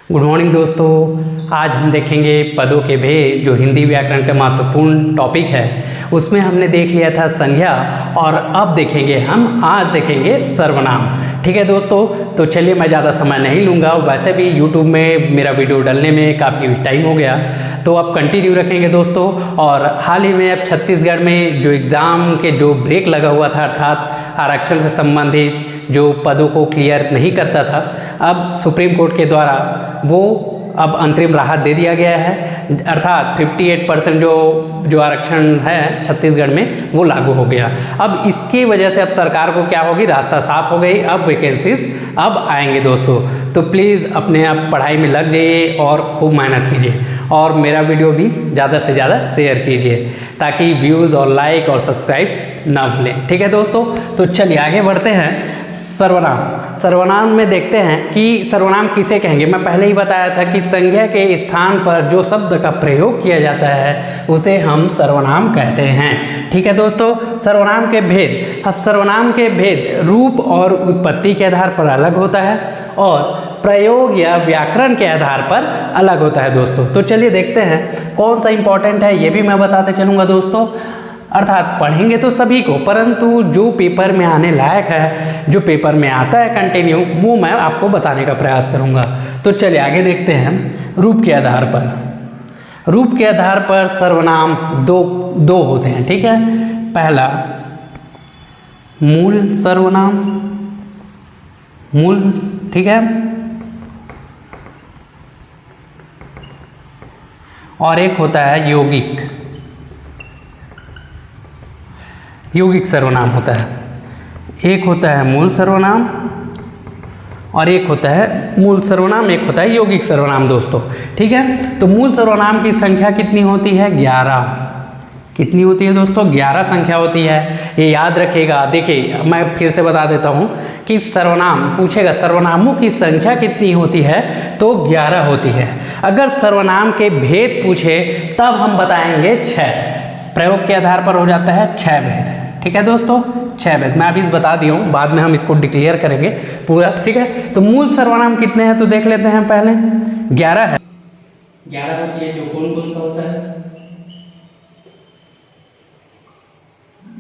Good morning दोस्तों। आज हम देखेंगे पदों के भेद, जो हिंदी व्याकरण का महत्वपूर्ण टॉपिक है। उसमें हमने देख लिया था संज्ञा, और अब देखेंगे आज देखेंगे सर्वनाम। ठीक है दोस्तों, तो चलिए मैं ज़्यादा समय नहीं लूँगा। वैसे भी यूट्यूब में मेरा वीडियो डालने में काफ़ी टाइम हो गया, तो अब कंटिन्यू रखेंगे दोस्तों। और हाल ही में अब छत्तीसगढ़ में जो एग्ज़ाम के जो ब्रेक लगा हुआ था, अर्थात आरक्षण से संबंधित जो पदों को क्लियर नहीं करता था, अब सुप्रीम कोर्ट के द्वारा वो अब अंतरिम राहत दे दिया गया है। अर्थात 58% जो आरक्षण है छत्तीसगढ़ में वो लागू हो गया। अब इसकी वजह से अब सरकार को क्या होगी, रास्ता साफ हो गई। अब वैकेंसीज अब आएंगे दोस्तों। तो प्लीज़ अपने आप पढ़ाई में लग जाइए और खूब मेहनत कीजिए, और मेरा वीडियो भी ज़्यादा से ज़्यादा शेयर कीजिए, ताकि व्यूज़ और लाइक और सब्सक्राइब ना भूलें। ठीक है दोस्तों, तो चलिए आगे बढ़ते हैं। सर्वनाम में देखते हैं कि सर्वनाम किसे कहेंगे। मैं पहले ही बताया था कि संज्ञा के स्थान पर जो शब्द का प्रयोग किया जाता है उसे हम सर्वनाम कहते हैं। ठीक है दोस्तों, सर्वनाम के भेद। अब सर्वनाम के भेद रूप और उत्पत्ति के आधार पर अलग होता है, और प्रयोग या व्याकरण के आधार पर अलग होता है दोस्तों। तो चलिए देखते हैं कौन सा इंपॉर्टेंट है, ये भी मैं बताते चलूँगा दोस्तों। अर्थात पढ़ेंगे तो सभी को, परंतु जो पेपर में आने लायक है, जो पेपर में आता है कंटिन्यू, वो मैं आपको बताने का प्रयास करूँगा। तो चलिए आगे देखते हैं। रूप के आधार पर, रूप के आधार पर सर्वनाम दो होते हैं। ठीक है, पहला मूल सर्वनाम, मूल, ठीक है, और एक होता है यौगिक सर्वनाम होता है। एक होता है मूल सर्वनाम और एक होता है मूल सर्वनाम, एक होता है यौगिक सर्वनाम दोस्तों। ठीक है, तो मूल सर्वनाम की संख्या कितनी होती है? 11। कितनी होती है दोस्तों? 11 संख्या होती है। ये याद रखिएगा। देखिए मैं फिर से बता देता हूँ कि सर्वनाम पूछेगा सर्वनामों की संख्या कितनी होती है, तो 11 होती है। अगर सर्वनाम के भेद पूछे तब हम बताएंगे 6। प्रयोग के आधार पर हो जाता है 6 भेद। ठीक है दोस्तों, 6 भेद मैं अभी बता दिया हूँ, बाद में हम इसको डिक्लेयर करेंगे पूरा। ठीक है, तो मूल सर्वनाम कितने हैं तो देख लेते हैं। पहले 11 है। 11 होती है। जो कौन कौन सा होता है?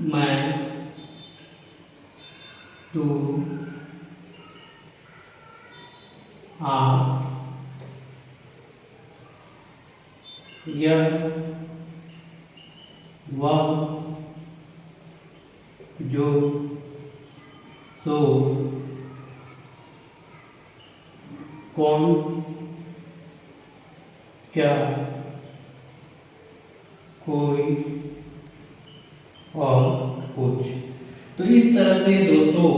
मैं, तू, आप, यह, वह, जो, सो, कौन, क्या, कोई और कुछ। तो इस तरह से दोस्तों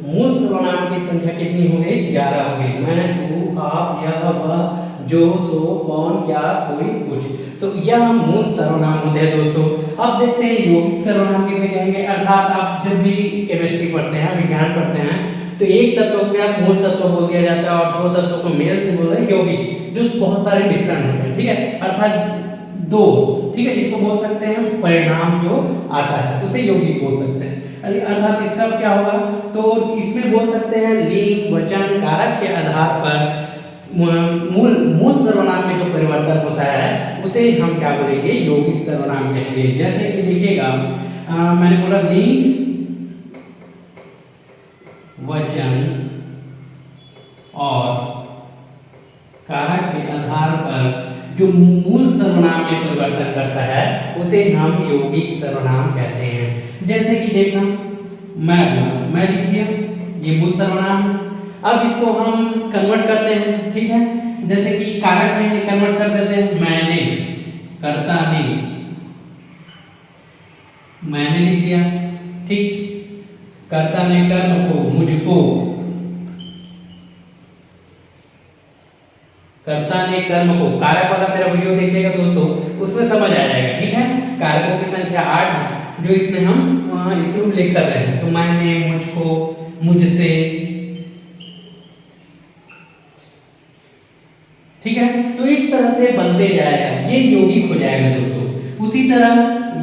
मूल सर्वनाम की संख्या कितनी हो गई? 11 हो गई। मैं, तू, आप, यह, वह, जो, सो, कौन, क्या, कोई, कुछ। तो यह मूल सर्वनाम होते हैं दोस्तों। अब देखते हैं यौगिक सर्वनाम किसे कहेंगे। अर्थात आप जब भी केमिस्ट्री पढ़ते हैं, विज्ञान पढ़ते हैं, तो एक तत्व को आप मूल तत्व बोल दिया जाता है, और दो तत्वों को मेल से बोलते हैं यौगिक, जो बहुत सारे मिश्रण होते हैं। ठीक है, अर्थात 2। ठीक है, इसको बोल सकते हैं परिणाम जो आता है उसे यौगिक बोल सकते हैं। अर्थात इसका क्या होगा, तो इसमें बोल सकते हैं लिंग, वचन, कारक के आधार पर मूल सर्वनाम में जो परिवर्तन होता है उसे हम क्या बोलेंगे? यौगिक सर्वनाम कहेंगे। जैसे कि देखिएगा, मैंने बोला लिंग, वचन और कारक के आधार पर जो मूल सर्वनाम में परिवर्तन करता है उसे हम यौगिक सर्वनाम कहते हैं। जैसे कि देखना, मैं लिख दिया, ये मूल सर्वनाम है। अब इसको हम कन्वर्ट करते हैं। ठीक है, जैसे कि कारक में कन्वर्ट कर देते हैं। मैंने, करता ने, मैंने लिख दिया। ठीक, कर्ता ने कर्म को, मुझको, कर्ता ने कर्म को। कारक वाला मेरा वीडियो देखिएगा दोस्तों, उसमें समझ आ जाएगा। ठीक है, कारकों की संख्या 8 है, जो इसमें हम लिख कर रहे हैं। तो मैंने, मुझको, मुझसे। ठीक है, तो इस तरह से बनते जाएगा, ये यौगिक हो जाएगा दोस्तों। उसी तरह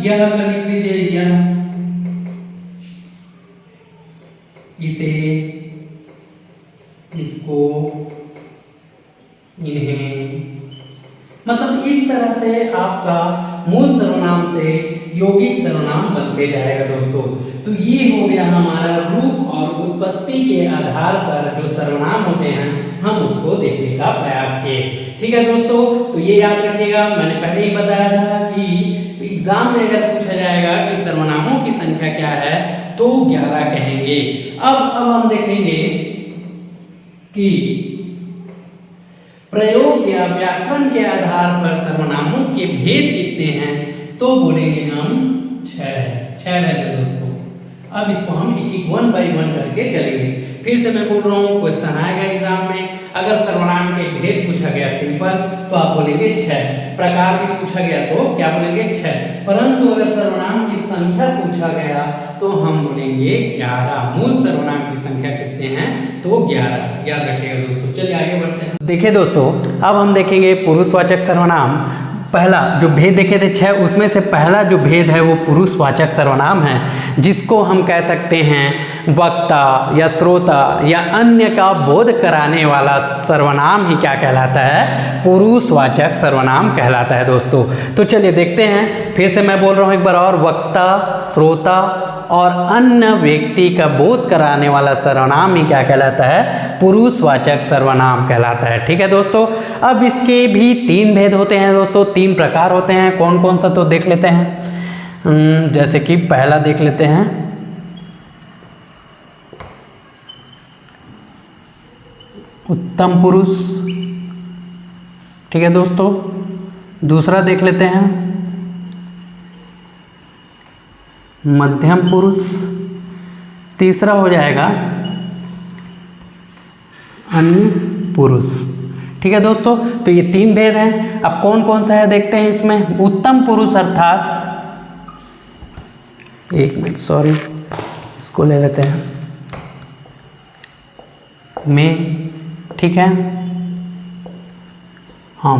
यह कर लीजिए, यह, इसे, इसको, इन्हें, मतलब इस तरह से आपका मूल सर्वनाम से यौगिक सर्वनाम बनते जाएगा दोस्तों। तो ये हो गया हमारा रूप और उत्पत्ति के आधार पर जो सर्वनाम होते हैं हम उसको देखने का प्रयास किए। ठीक है दोस्तों, तो ये याद रखिएगा, मैंने पहले ही बताया था कि एग्जाम में अगर पूछा जाएगा कि सर्वनामों की संख्या क्या है तो 11 कहेंगे। अब हम देखेंगे कि प्रयोग या व्याकरण के आधार पर सर्वनामों के भेद कितने हैं, तो बोलेंगे हम 6 भेद है दोस्तों। अब इसको हम एक 1 बाई 1 करके चलेंगे। फिर से मैं बोल रहा हूँ, क्वेश्चन आएगा एग्जाम में, अगर सर्वनाम के भेद पूछा गया सिंपल तो आप बोलेंगे 6, प्रकार भी पूछा गया तो क्या बोलेंगे 6, परंतु अगर सर्वनाम की संख्या पूछा गया तो हम बोलेंगे 11। मूल सर्वनाम की संख्या कितने हैं तो 11, याद रखिएगा दोस्तों। चलिए आगे बढ़ते हैं। देखिए दोस्तों, अब हम देखेंगे पुरुषवाचक सर्वनाम। पहला जो भेद देखे थे 6, उसमें से पहला जो भेद है वो पुरुषवाचक सर्वनाम है, जिसको हम कह सकते हैं वक्ता या श्रोता या अन्य का बोध कराने वाला सर्वनाम ही क्या कहलाता है, पुरुषवाचक सर्वनाम कहलाता है दोस्तों। तो चलिए देखते हैं, फिर से मैं बोल रहा हूँ एक बार और, वक्ता, श्रोता और अन्य व्यक्ति का बोध कराने वाला सर्वनाम ही क्या कहलाता है, पुरुषवाचक सर्वनाम कहलाता है। ठीक है दोस्तों, अब इसके भी 3 भेद होते हैं दोस्तों, 3 प्रकार होते हैं। कौन कौन सा तो देख लेते हैं। जैसे कि पहला देख लेते हैं, उत्तम पुरुष। ठीक है दोस्तों, दूसरा देख लेते हैं मध्यम पुरुष, तीसरा हो जाएगा अन्य पुरुष। ठीक है दोस्तों, तो ये 3 भेद हैं। अब कौन कौन सा है देखते हैं इसमें। उत्तम पुरुष अर्थात, एक मिनट सॉरी, इसको ले लेते हैं मैं, ठीक है, हम।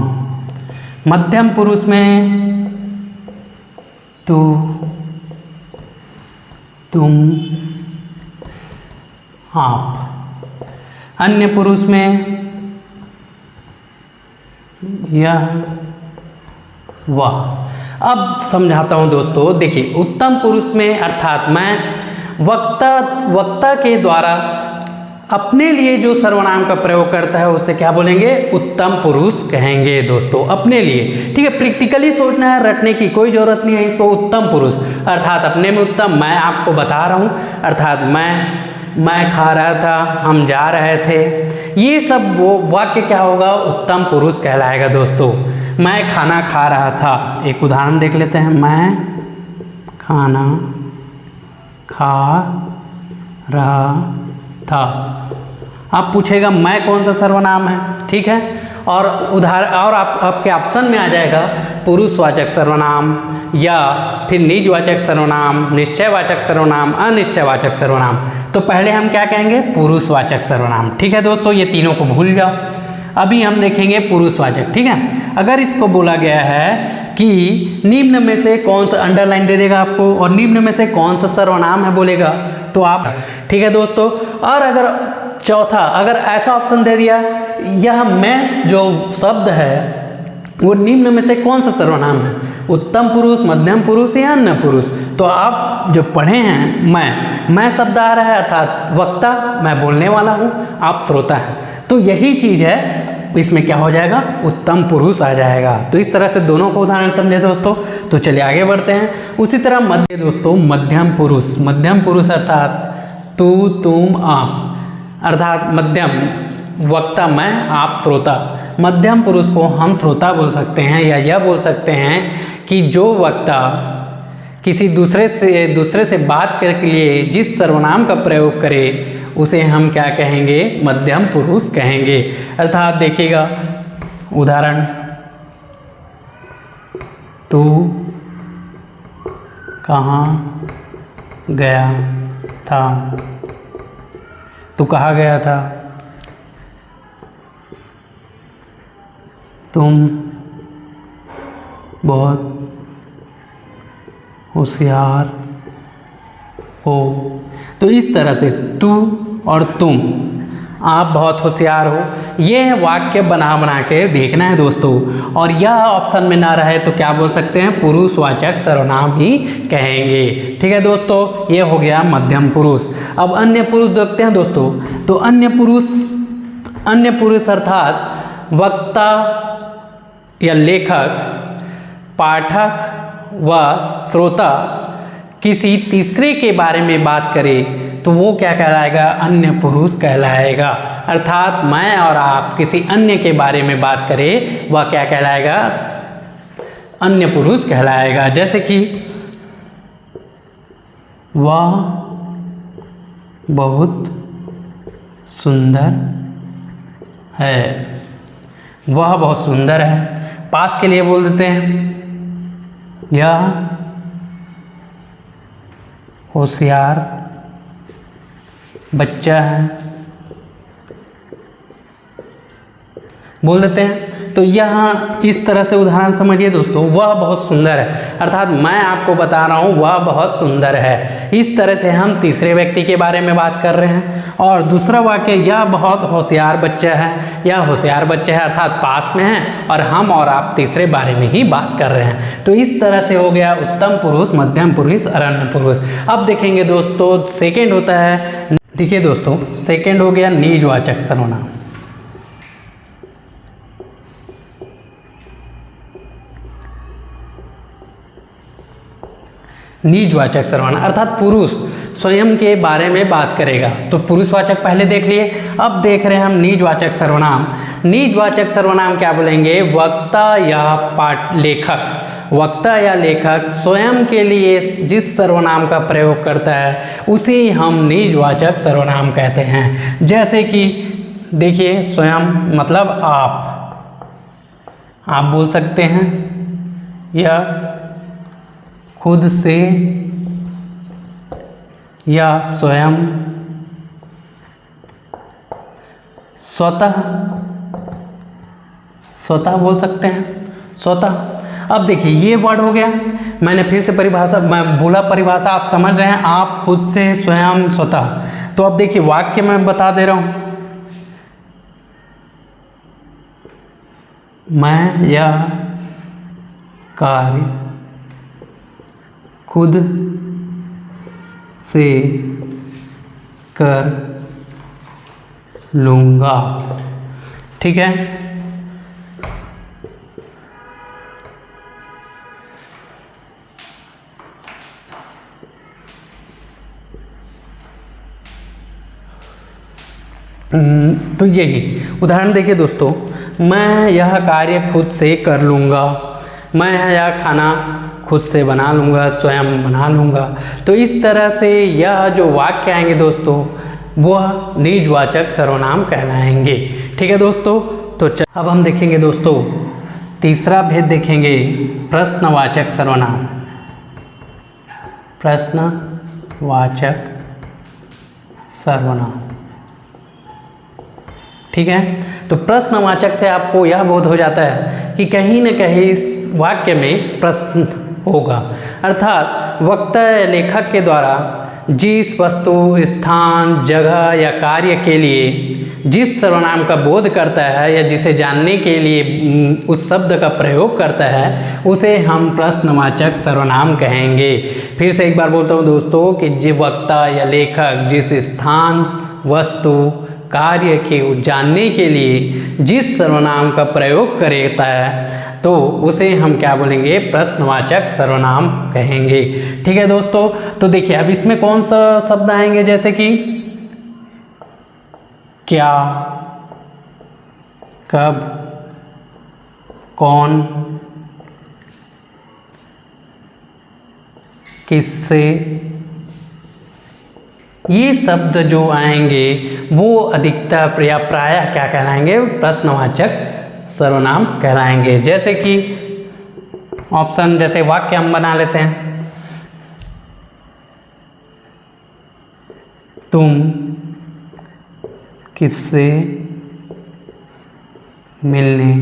मध्यम पुरुष में तू, तुम, आप। अन्य पुरुष में यह, वह। अब समझाता हूं दोस्तों। देखिए, उत्तम पुरुष में अर्थात मैं वक्ता के द्वारा अपने लिए जो सर्वनाम का प्रयोग करता है उसे क्या बोलेंगे, उत्तम पुरुष कहेंगे दोस्तों, अपने लिए। ठीक है, प्रैक्टिकली सोचना है, रटने की कोई जरूरत नहीं है इसको। उत्तम पुरुष अर्थात अपने में उत्तम, मैं आपको बता रहा हूँ, अर्थात मैं खा रहा था, हम जा रहे थे, ये सब वो वाक्य क्या होगा, उत्तम पुरुष कहलाएगा दोस्तों। मैं खाना खा रहा था, एक उदाहरण देख लेते हैं, मैं खाना खा रहा था। आप पूछेगा मैं कौन सा सर्वनाम है, ठीक है, और आपके ऑप्शन में आ जाएगा पुरुषवाचक सर्वनाम या फिर निजवाचक सर्वनाम, निश्चयवाचक सर्वनाम, अनिश्चयवाचक सर्वनाम। तो पहले हम क्या कहेंगे, पुरुषवाचक सर्वनाम। ठीक है दोस्तों, ये तीनों को भूल जाओ। अभी हम देखेंगे पुरुषवाचक। ठीक है, अगर इसको बोला गया है कि निम्न में से कौन सा, अंडरलाइन दे देगा आपको, और निम्न में से कौन सा सर्वनाम है बोलेगा तो आप, ठीक है दोस्तों। और अगर चौथा, अगर ऐसा ऑप्शन दे दिया, यह मैं जो शब्द है वो निम्न में से कौन सा सर्वनाम है, उत्तम पुरुष, मध्यम पुरुष या अन्य पुरुष, तो आप जो पढ़े हैं मैं शब्द आ रहा है, अर्थात वक्ता, मैं बोलने वाला हूँ, आप श्रोता हैं, तो यही चीज़ है, इसमें क्या हो जाएगा, उत्तम पुरुष आ जाएगा। तो इस तरह से दोनों को उदाहरण समझे दोस्तों। तो चलिए आगे बढ़ते हैं। उसी तरह मध्य दोस्तों, मध्यम पुरुष अर्थात तू, तुम, आप, अर्थात मध्यम, वक्ता मैं, आप श्रोता। मध्यम पुरुष को हम श्रोता बोल सकते हैं, या यह बोल सकते हैं कि जो वक्ता किसी दूसरे से बात करने के लिए जिस सर्वनाम का प्रयोग करे उसे हम क्या कहेंगे, मध्यम पुरुष कहेंगे। अर्थात देखिएगा उदाहरण, तू कहाँ गया था, तू कहाँ गया था, तुम बहुत होशियार हो। तो इस तरह से तू और तुम आप बहुत होशियार हो। ये वाक्य बना के देखना है दोस्तों। और यह ऑप्शन में ना रहे तो क्या बोल सकते हैं, पुरुषवाचक सर्वनाम ही कहेंगे। ठीक है दोस्तों, ये हो गया मध्यम पुरुष। अब अन्य पुरुष देखते हैं दोस्तों। तो अन्य पुरुष अर्थात वक्ता या लेखक, पाठक व श्रोता किसी तीसरे के बारे में बात करे तो वो क्या कहलाएगा, अन्य पुरुष कहलाएगा। अर्थात मैं और आप किसी अन्य के बारे में बात करें वह क्या कहलाएगा, अन्य पुरुष कहलाएगा। जैसे कि वह बहुत सुंदर है, वह बहुत सुंदर है। पास के लिए बोल देते हैं, यह होशियार बच्चा है, बोल देते हैं। तो यहाँ इस तरह से उदाहरण समझिए दोस्तों, वह बहुत सुंदर है अर्थात मैं आपको बता रहा हूँ वह बहुत सुंदर है। इस तरह से हम तीसरे व्यक्ति के बारे में बात कर रहे हैं। और दूसरा वाक्य, यह बहुत होशियार बच्चा है, यह होशियार बच्चा है अर्थात पास में है और हम और आप तीसरे बारे में ही बात कर रहे हैं। तो इस तरह से हो गया उत्तम पुरुष, मध्यम पुरुष और अन्य पुरुष। अब देखेंगे दोस्तों सेकेंड होता है, देखिए दोस्तों सेकेंड हो गया निजवाचक सर्वनाम। निजवाचक सर्वनाम अर्थात पुरुष स्वयं के बारे में बात करेगा। तो पुरुषवाचक पहले देख लिए, अब देख रहे हैं हम निजवाचक सर्वनाम। निजवाचक सर्वनाम क्या बोलेंगे, वक्ता या लेखक। वक्ता या लेखक स्वयं के लिए जिस सर्वनाम का प्रयोग करता है उसे हम निजवाचक सर्वनाम कहते हैं। जैसे कि देखिए स्वयं मतलब आप बोल सकते हैं, या खुद से या स्वयं, स्वतः बोल सकते हैं, स्वतः। अब देखिए ये वर्ड हो गया, मैंने फिर से मैं बोला परिभाषा आप समझ रहे हैं, आप, खुद से, स्वयं, स्वतः। तो अब देखिए वाक्य मैं बता दे रहा हूं, मैं यह कार्य खुद से कर लूँगा। ठीक है, तो यही उदाहरण देखिए दोस्तों, मैं यह कार्य खुद से कर लूँगा, मैं यह खाना खुद से बना लूँगा, स्वयं बना लूँगा। तो इस तरह से यह जो वाक्य आएंगे दोस्तों वह निजवाचक सर्वनाम कहलाएंगे। ठीक है दोस्तों, तो अब हम देखेंगे दोस्तों तीसरा भेद देखेंगे, प्रश्नवाचक सर्वनाम। प्रश्नवाचक सर्वनाम, ठीक है। तो प्रश्नवाचक से आपको यह बोध हो जाता है कि कहीं न कहीं इस वाक्य में प्रश्न होगा, अर्थात वक्ता या लेखक के द्वारा जिस वस्तु, स्थान, जगह या कार्य के लिए जिस सर्वनाम का बोध करता है या जिसे जानने के लिए उस शब्द का प्रयोग करता है उसे हम प्रश्नवाचक सर्वनाम कहेंगे। फिर से एक बार बोलता हूँ दोस्तों कि जो वक्ता या लेखक जिस स्थान, वस्तु, कार्य के जानने के लिए जिस सर्वनाम का प्रयोग करता है तो उसे हम क्या बोलेंगे, प्रश्नवाचक सर्वनाम कहेंगे। ठीक है दोस्तों, तो देखिए अब इसमें कौन सा शब्द आएंगे, जैसे कि क्या, कब, कौन, किससे, ये शब्द जो आएंगे वो अधिकतर या प्रायः क्या कहलाएंगे, प्रश्नवाचक सर्वनाम कहलाएंगे। जैसे कि ऑप्शन, जैसे वाक्य हम बना लेते हैं, तुम किससे मिलने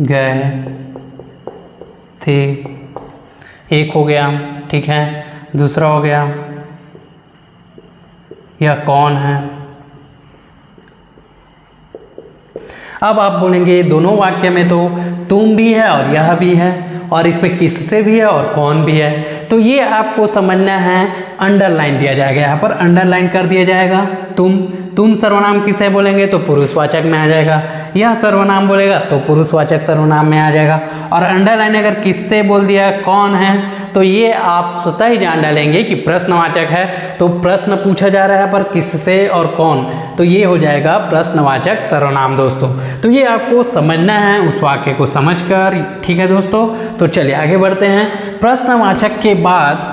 गए थे, एक हो गया। ठीक है, दूसरा हो गया यह कौन है, अब आप बोलेंगे दोनों वाक्य में तो तुम भी है और यह भी है, और इसमें किससे भी है और कौन भी है, तो ये आपको समझना है। अंडरलाइन दिया जाएगा, यहाँ पर अंडरलाइन कर दिया जाएगा। तुम सर्वनाम किसे बोलेंगे तो पुरुषवाचक में आ जाएगा, यह सर्वनाम बोलेगा तो पुरुषवाचक सर्वनाम में आ जाएगा। और अंडरलाइन अगर किससे बोल दिया कौन है, तो ये आप स्वतः ही जान डालेंगे कि प्रश्नवाचक है, तो प्रश्न पूछा जा रहा है पर किससे और कौन, तो ये हो जाएगा प्रश्नवाचक सर्वनाम दोस्तों। तो ये आपको समझना है उस वाक्य को समझकर, ठीक है दोस्तों। तो चलिए आगे बढ़ते हैं। प्रश्नवाचक के बाद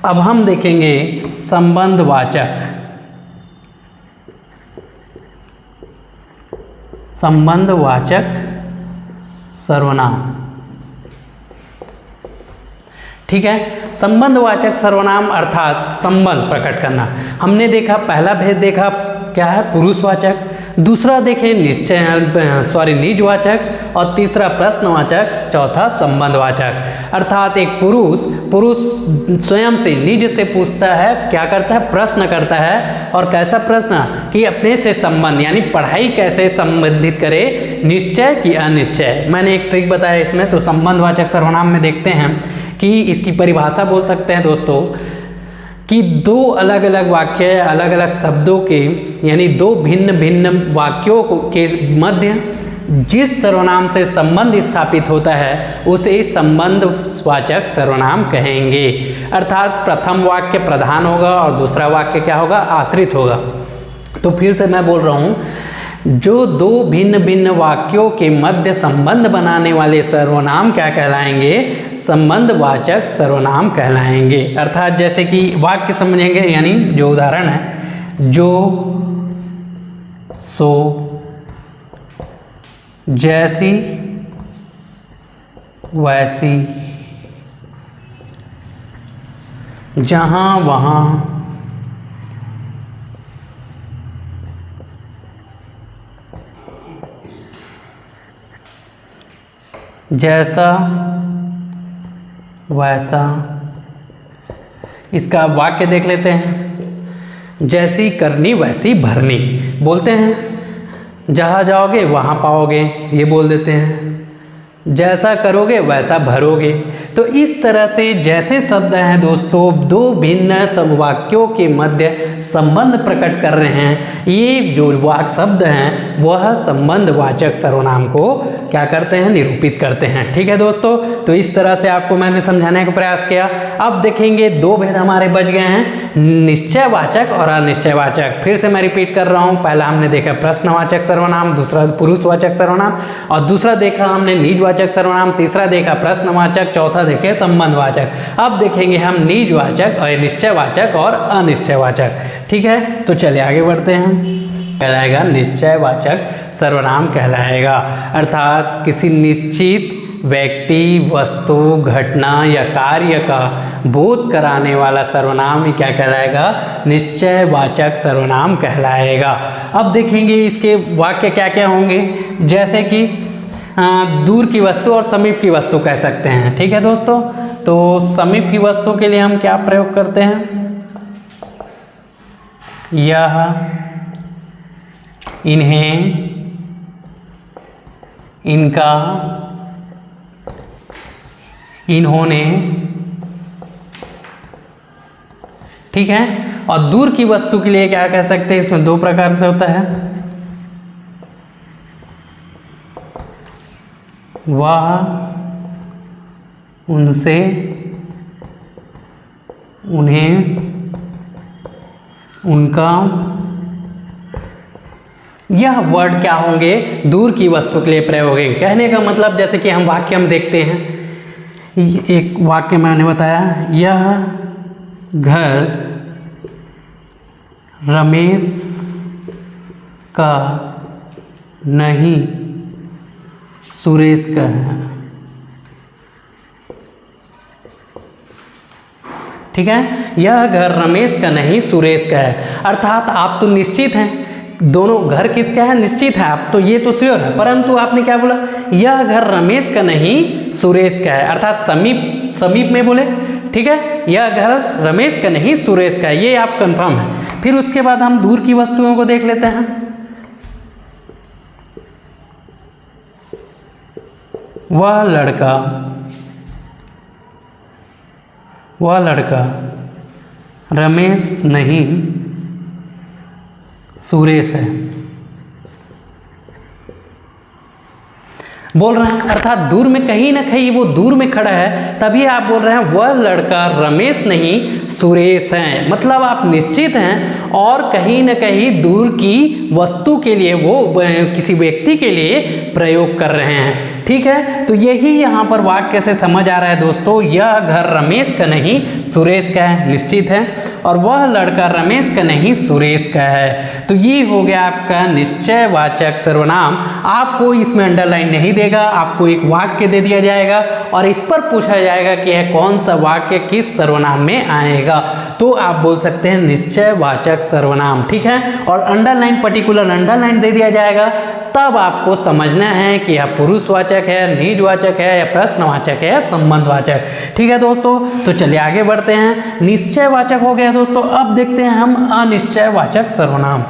अब हम देखेंगे संबंधवाचक। संबंधवाचक सर्वनाम, ठीक है। संबंधवाचक सर्वनाम अर्थात संबंध प्रकट करना। हमने देखा पहला भेद देखा क्या है, पुरुषवाचक, दूसरा देखें निजवाचक, और तीसरा प्रश्नवाचक, चौथा संबंधवाचक। अर्थात एक पुरुष स्वयं से निज से पूछता है, क्या करता है, प्रश्न करता है। और कैसा प्रश्न कि अपने से संबंध यानी पढ़ाई कैसे संबंधित करे, निश्चय कि अनिश्चय। मैंने एक ट्रिक बताया इसमें। तो संबंधवाचक सर्वनाम में देखते हैं कि इसकी परिभाषा बोल सकते हैं दोस्तों कि दो अलग अलग वाक्य अलग अलग शब्दों के यानी दो भिन्न भिन्न वाक्यों के मध्य जिस सर्वनाम से संबंध स्थापित होता है उसे संबंधवाचक सर्वनाम कहेंगे। अर्थात प्रथम वाक्य प्रधान होगा और दूसरा वाक्य क्या होगा, आश्रित होगा। तो फिर से मैं बोल रहा हूँ, जो दो भिन्न भिन्न वाक्यों के मध्य संबंध बनाने वाले सर्वनाम क्या कहलाएंगे, संबंधवाचक सर्वनाम कहलाएंगे। अर्थात जैसे कि वाक्य समझेंगे, यानी जो उदाहरण है, जो, सो, जैसी, वैसी, जहाँ वहाँ, जैसा वैसा। इसका वाक्य देख लेते हैं। जैसी करनी वैसी भरनी बोलते हैं, जहाँ जाओगे वहाँ पाओगे, ये बोल देते हैं। जैसा करोगे वैसा भरोगे। तो इस तरह से जैसे शब्द हैं दोस्तों, दो भिन्न वाक्यों के मध्य संबंध प्रकट कर रहे हैं, ये जो वाक्य शब्द हैं वह संबंधवाचक सर्वनाम को क्या करते हैं, निरूपित करते हैं। ठीक है दोस्तों, तो इस तरह से आपको मैंने समझाने का प्रयास किया। अब देखेंगे दो भेद हमारे बच गए हैं, निश्चयवाचक और अनिश्चयवाचक। फिर से मैं रिपीट कर रहा हूँ, पहला हमने देखा प्रश्नवाचक सर्वनाम, दूसरा पुरुषवाचक सर्वनाम, और दूसरा देखा हमने निजवाचक सर्वनाम, तीसरा देखा प्रश्नवाचक, चौथा देखे संबंधवाचक। अब देखेंगे हम निजवाचक और निश्चयवाचक और अनिश्चयवाचक। ठीक है, तो चलिए आगे बढ़ते हैं। कहलाएगा निश्चयवाचक सर्वनाम कहलाएगा, अर्थात किसी निश्चित व्यक्ति, वस्तु, घटना या कार्य का बोध कराने वाला सर्वनाम क्या कहलाएगा, निश्चयवाचक सर्वनाम कहलाएगा। अब देखेंगे इसके वाक्य क्या क्या होंगे, जैसे कि दूर की वस्तु और समीप की वस्तु कह सकते हैं। ठीक है दोस्तों, तो समीप की वस्तु के लिए हम क्या प्रयोग करते हैं, यह, इन्हें, इनका, इन्होंने। ठीक है, और दूर की वस्तु के लिए क्या कह सकते हैं, इसमें दो प्रकार से होता है, वह, उनसे, उन्हें, उनका। यह वर्ड क्या होंगे, दूर की वस्तु के लिए प्रयोग होंगे। कहने का मतलब जैसे कि हम वाक्य में देखते हैं, एक वाक्य मैंने बताया, यह घर रमेश का नहीं सुरेश का है। ठीक है, यह घर रमेश का नहीं सुरेश का है। अर्थात आप तो निश्चित हैं, दोनों घर किसका है, निश्चित है आप तो, ये तो श्योर है, परंतु आपने क्या बोला, यह घर रमेश का नहीं सुरेश का है। अर्थात समीप में बोले। ठीक है, यह घर रमेश का नहीं सुरेश का है, ये आप कंफर्म है। फिर उसके बाद हम दूर की वस्तुओं को देख लेते हैं। वह लड़का रमेश नहीं सुरेश है। बोल रहे हैं अर्थात दूर में कहीं ना कहीं वो दूर में खड़ा है, तभी आप बोल रहे हैं वह लड़का रमेश नहीं सुरेश है। मतलब आप निश्चित हैं और कहीं ना कहीं दूर की वस्तु के लिए वो किसी व्यक्ति के लिए प्रयोग कर रहे हैं। ठीक है, तो यही यहाँ पर वाक्य से समझ आ रहा है दोस्तों, यह घर रमेश का नहीं सुरेश का है, निश्चित है, और वह लड़का रमेश का नहीं सुरेश का है। तो ये हो गया आपका निश्चयवाचक सर्वनाम। आपको इसमें अंडरलाइन नहीं देगा, आपको एक वाक्य दे दिया जाएगा और इस पर पूछा जाएगा कि यह कौन सा वाक्य किस सर्वनाम में आएगा, तो आप बोल सकते हैं निश्चयवाचक सर्वनाम। ठीक है, और अंडरलाइन पर्टिकुलर अंडरलाइन दे दिया जाएगा, तब आपको समझना है कि यह पुरुषवाचक है, निजवाचक है या प्रश्नवाचक है या संबंधवाचक। ठीक है दोस्तों, तो चलिए आगे बढ़ते हैं। निश्चयवाचक हो गया दोस्तों, अब देखते हैं हम अनिश्चयवाचक सर्वनाम।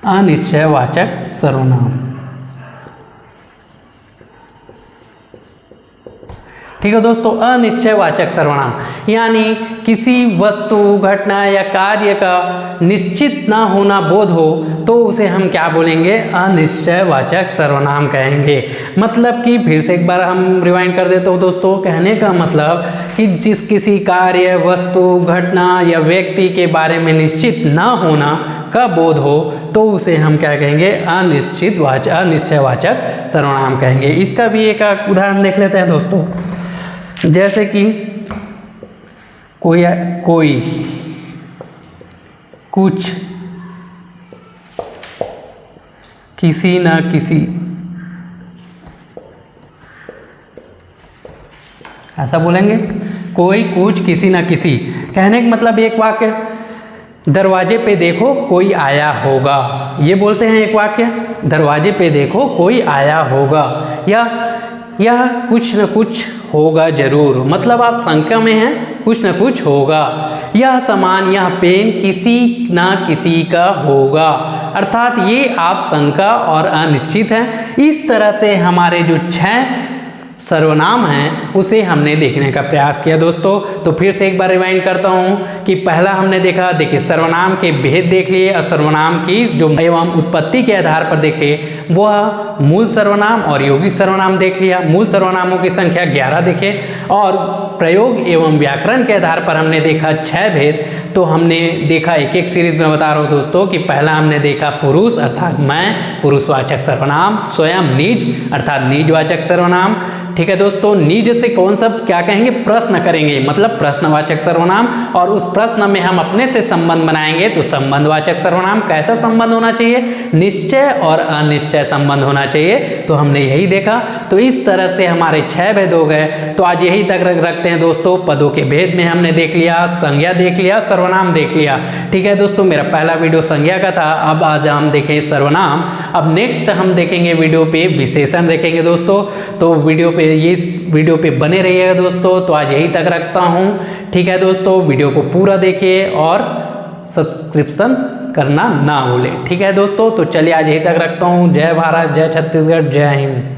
अनिश्चयवाचक सर्वनाम, ठीक है दोस्तों। अनिश्चयवाचक सर्वनाम यानी किसी वस्तु, घटना या कार्य का निश्चित ना होना बोध हो तो उसे हम क्या बोलेंगे, अनिश्चयवाचक सर्वनाम कहेंगे। मतलब कि फिर से एक बार हम रिवाइंड कर देते हो दोस्तों, कहने का मतलब कि जिस किसी कार्य, वस्तु, घटना या व्यक्ति के बारे में निश्चित ना होना का बोध हो तो उसे हम क्या कहेंगे, अनिश्चयवाचक सर्वनाम कहेंगे। इसका भी एक उदाहरण देख लेते हैं दोस्तों, जैसे कि कोई कुछ, किसी न किसी, ऐसा बोलेंगे, कोई कुछ किसी न किसी। कहने का मतलब एक वाक्य, दरवाजे पे देखो कोई आया होगा, ये बोलते हैं एक वाक्य, दरवाजे पे देखो कोई आया होगा, या यह कुछ न कुछ होगा जरूर, मतलब आप शंका में हैं, कुछ न कुछ होगा। यह सामान, यह पेन किसी ना किसी का होगा, अर्थात ये आप शंका और अनिश्चित हैं। इस तरह से हमारे जो 6 सर्वनाम हैं उसे हमने देखने का प्रयास किया दोस्तों। तो फिर से एक बार रिवाइंड करता हूँ कि पहला हमने देखा, देखिए सर्वनाम के भेद देख लिए और सर्वनाम की जो एवं उत्पत्ति के आधार पर देखे वह मूल सर्वनाम और यौगिक सर्वनाम देख लिया। मूल सर्वनामों की संख्या 11 देखे और प्रयोग एवं व्याकरण के आधार पर हमने देखा 6 भेद। तो हमने देखा एक एक सीरीज में बता रहा हूँ दोस्तों कि पहला हमने देखा पुरुष अर्थात मैं, पुरुषवाचक सर्वनाम, स्वयं, निज अर्थात निजवाचक सर्वनाम। ठीक है दोस्तों, निज से कौन सा क्या कहेंगे, प्रश्न करेंगे, मतलब प्रश्नवाचक सर्वनाम, और उस प्रश्न में हम अपने से संबंध बनाएंगे तो संबंधवाचक सर्वनाम। कैसा संबंध होना चाहिए, निश्चय और अनिश्चय संबंध होना चाहिए, तो हमने यही देखा। तो इस तरह से हमारे 6 भेद हो गए। तो आज यही तक रखते हैं दोस्तों। पदों के भेद में हमने देख लिया, संज्ञा देख लिया, सर्वनाम देख लिया। ठीक है दोस्तों, मेरा पहला वीडियो संज्ञा का था, अब आज हम देखें सर्वनाम। अब नेक्स्ट हम देखेंगे वीडियो पे विशेषण देखेंगे दोस्तों। तो वीडियो पे इस वीडियो पे बने रहिएगा दोस्तों। तो आज यही तक रखता हूँ। ठीक है दोस्तों, वीडियो को पूरा देखिए और सब्सक्रिप्शन करना ना भूलें। ठीक है दोस्तों, तो चलिए आज यही तक रखता हूँ। जय भारत, जय छत्तीसगढ़, जय हिंद।